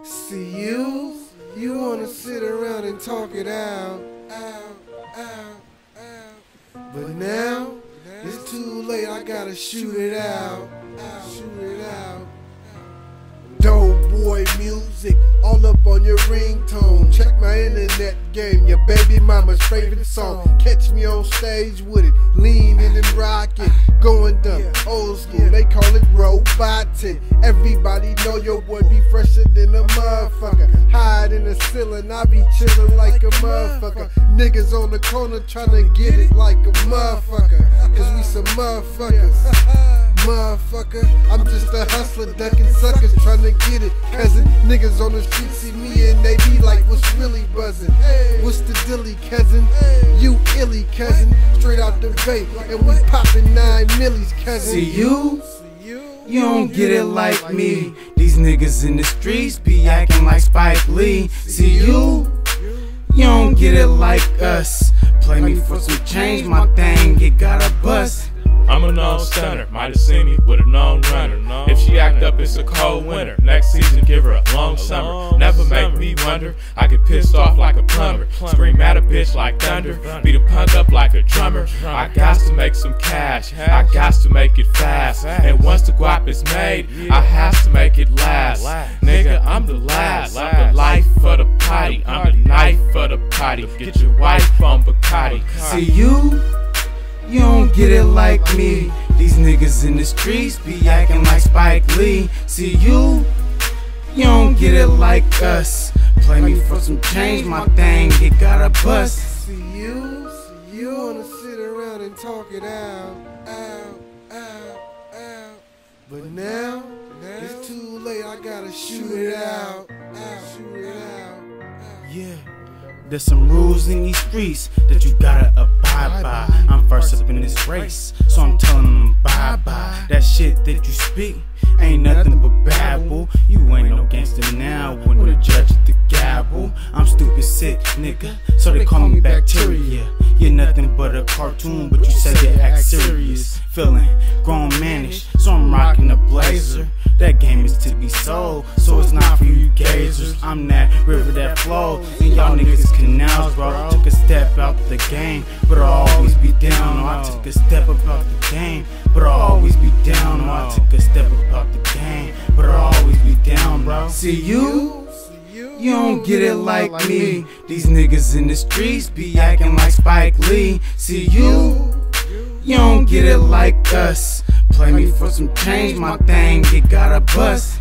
See you wanna sit around and talk it out. But now, it's too late, I gotta shoot it out. Dope boy music, all up on your ringtone. Check my internet game, your baby mama's favorite song. Catch me on stage with it, leaning and rocking. Going dumb, old school, they call it roboting. Everybody know your boy be fresher than a motherfucker. Hide in the ceiling, I be chillin' like a motherfucker. Niggas on the corner tryna get it like a motherfucker. Cause we some motherfuckers. Motherfucker, I'm just a hustler ducking suckers tryna get it. Cousin, niggas on the street see me and they be like, what's really buzzing? What's the dilly, cousin? You illy, cousin. Straight out the vape, and we poppin' 9 millis, cousin. See you don't get it like me. These niggas in the streets be acting like Spike Lee. See you don't get it like us. Play me for some change, my thing, it got a bust. I'm a known stunner, might have seen me with a known runner. If she act up, it's a cold winter. Next season, give her a long summer. Never make me wonder, I get pissed off like a plumber. Scream at a bitch like thunder, beat a punk up like a drummer. I got to make some cash, I got to make it fast. And once the guap is made, I have to make it last. Nigga, I'm the last, I'm the life for the party. I'm the knife for the party, get your wife on Bacardi. See you don't get it like me. These niggas in the streets be acting like Spike Lee. See you don't get it like us. Play me for some change, my thing, it got a bust. See you wanna sit around and talk it out. But now, it's too late, I gotta shoot it out. Yeah, there's some rules in these streets that you gotta abide by. I'm first up in this race, so I'm telling them bye-bye. That shit that you speak ain't nothing but babble. You ain't no gangster now when the judge at the gavel. I'm stupid sick, nigga, so they call me bacteria. You're nothing but a cartoon, but you say you act serious. Feeling grown manish, so I'm rocking a blazer. That game is to be sold, so it's not for you gazers. I'm that river that flows, and y'all niggas canals, bro. Took a step out the game, but I'll always be down. Oh, I took a step up out the game, but I'll always be down. Oh, I took a step up out the game, but I'll always be down, bro. See you don't get it like me. These niggas in the streets be acting like Spike Lee. See you don't get it like us. Play me for some change, my thing, it got a bust.